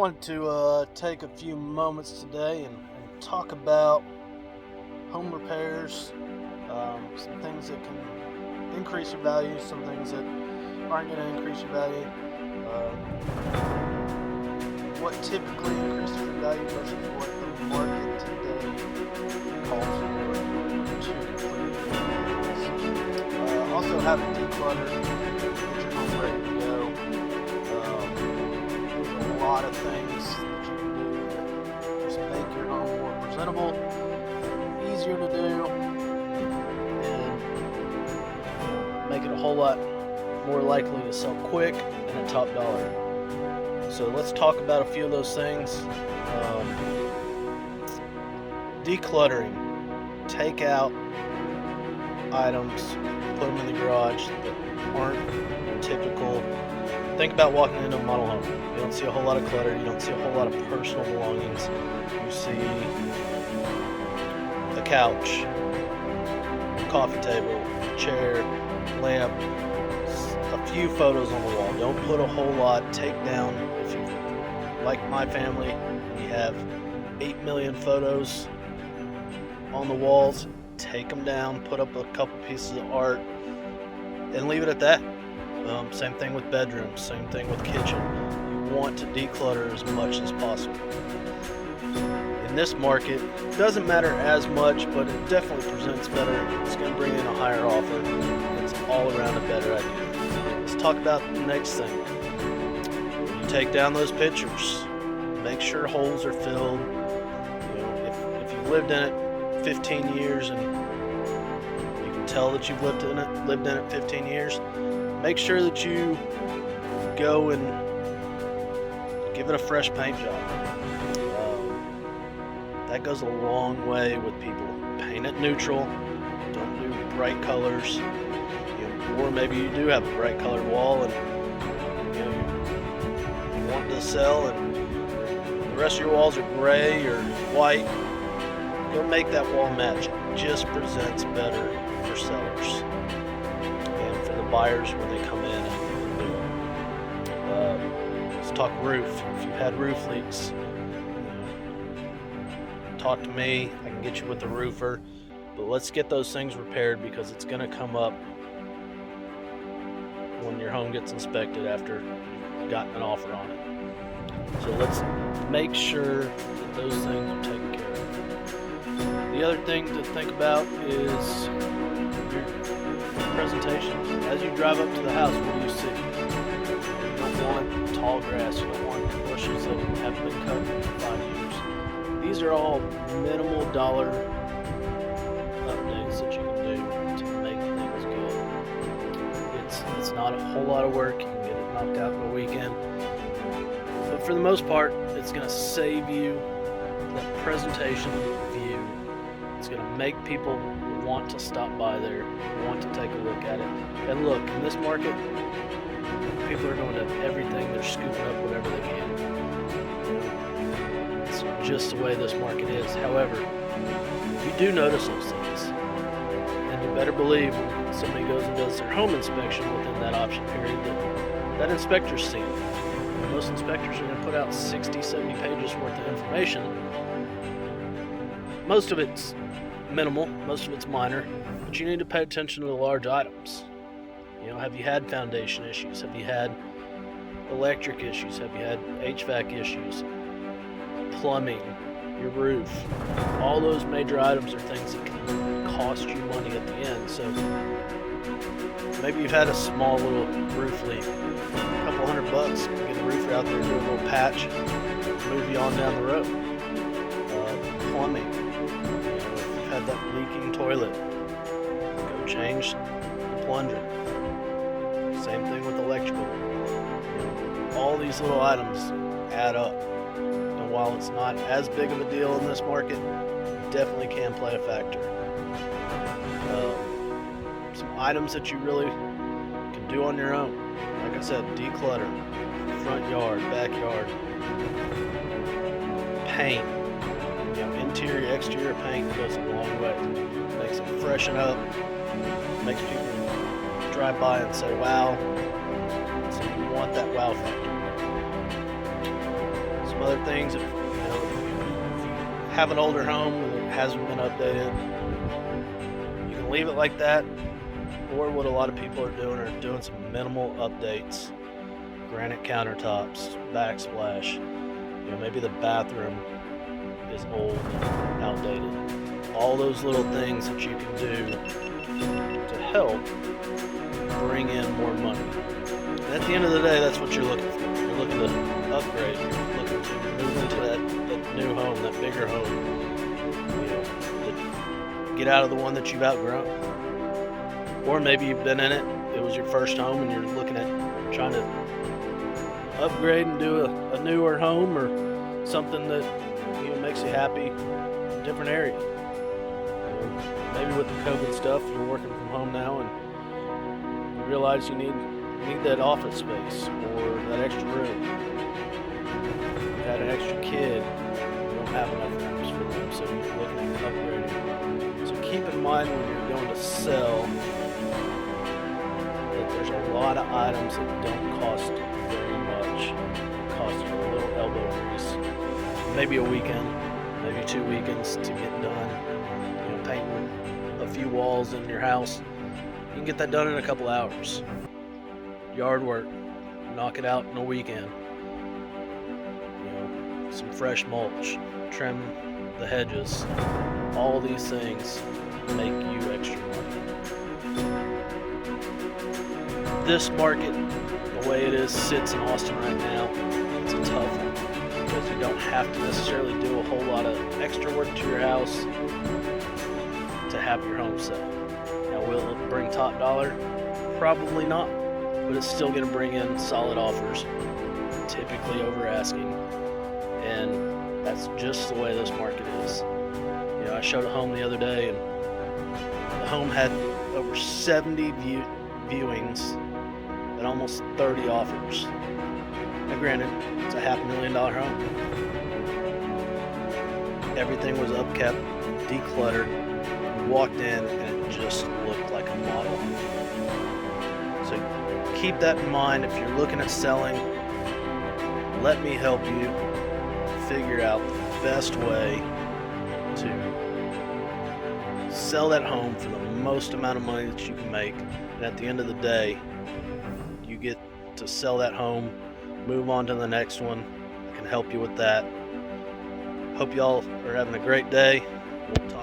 wanted to take a few moments today and talk about home repairs, some things that can increase your value, some things that aren't going to increase your value, what typically increases your value versus what the market today calls for to complete. Also, how to declutter, get your home ready to go. There's a lot of things that you can do to just make your home more presentable, easier to do, and make it a whole lot more likely to sell quick and at top dollar. So let's talk about a few of those things. Decluttering. Take out items, put them in the garage that aren't typical. Think about walking into a model home. You don't see a whole lot of clutter. You don't see a whole lot of personal belongings. You see a couch, a coffee table, a chair, lamp, a few photos on the wall. Don't put a whole lot. Take down, if you, like my family, you have 8 million photos on the walls. Take them down, put up a couple pieces of art, and leave it at that. Same thing with bedrooms, same thing with kitchen. You want to declutter as much as possible. In this market, it doesn't matter as much, but it definitely presents better. It's going to bring in a higher offer. It's all around a better idea. Let's talk about the next thing. You take down those pictures. Make sure holes are filled. If you've lived in it 15 years and you can tell that you've lived in it 15 years, make sure that you go and give it a fresh paint job. That goes a long way with people. Paint it neutral. Don't do bright colors. Or maybe you do have a bright colored wall and you want to sell and the rest of your walls are gray or white. Go make that wall match. It just presents better for sellers and for the buyers when they come in and do it. Let's talk roof. If you've had roof leaks, talk to me. I can get you with the roofer. But let's get those things repaired because it's going to come up when your home gets inspected after you've gotten an offer on it. So let's make sure that those things are taken care of. The other thing to think about is your presentation. As you drive up to the house, what do you see? You don't want tall grass. You don't want bushes that haven't been cut in 5 years. These are all minimal dollar updates that you can do to make things good. It's not a whole lot of work. You can get it knocked out in a weekend. But for the most part, it's going to save you that presentation view. It's going to make people want to stop by there, want to take a look at it. And look, in this market, people are going to everything. They're scooping up whatever they can. It's just the way this market is. However, you do notice those things. And you better believe when somebody goes and does their home inspection within that option period that inspector's seen it. Most inspectors are going to put out 60, 70 pages worth of information. Most of it's minimal, most of it's minor, but you need to pay attention to the large items. Have you had foundation issues? Have you had electric issues? Have you had HVAC issues? Plumbing, your roof. All those major items are things that can cost you money at the end. So maybe you've had a small little roof leak. A couple $100, get a roofer out there, do a little patch, move you on down the road. Plumbing. If you've had that leaking toilet, go change the plunger. Same thing with electrical. All these little items add up. And while it's not as big of a deal in this market, it definitely can play a factor. Some items that you really can do on your own. Like I said, declutter, front yard, backyard, paint. Interior, exterior paint goes a long way. Makes it freshen up, makes people drive by and say, wow. So you want that wow factor. So some other things. If you have an older home that hasn't been updated, you can leave it like that. Or what a lot of people are doing some minimal updates. Granite countertops, backsplash. Maybe the bathroom is old and outdated. All those little things that you can do to help bring in more money. And at the end of the day, that's what you're looking for. You're looking to upgrade. You're looking to move into that new home, that bigger home. Get out of the one that you've outgrown. Or maybe you've been in it. It was your first home, and you're looking at trying to upgrade and do a newer home or something that makes you happy. Different area. Maybe with the COVID stuff, you're working from home now, and you realize you need that office space or that extra room. You had an extra kid, you don't have enough rooms for them, so you're looking at upgrading. So keep in mind when you're going to sell that there's a lot of items that don't cost very much. It costs you a little elbow grease. Maybe a weekend, maybe 2 weekends to get done. Painting a few walls in your house, you can get that done in a couple hours. Yard work, knock it out in a weekend. Some fresh mulch, trim the hedges. All these things make you extra money. This market, the way it is, sits in Austin right now. It's a tough one because you don't have to necessarily do a whole lot of extra work to your house to have your home sell. Now, will it bring top dollar? Probably not, but it's still going to bring in solid offers, typically over asking, and that's just the way this market is. I showed a home the other day, and the home had over 70 viewings and almost 30 offers. Now, granted, it's a $500,000 home. Everything was upkept, decluttered. Walked in and it just looked like a model. So keep that in mind if you're looking at selling. Let me help you figure out the best way to sell that home for the most amount of money that you can make. And at the end of the day, you get to sell that home, move on to the next one. I can help you with that. Hope y'all are having a great day. We'll talk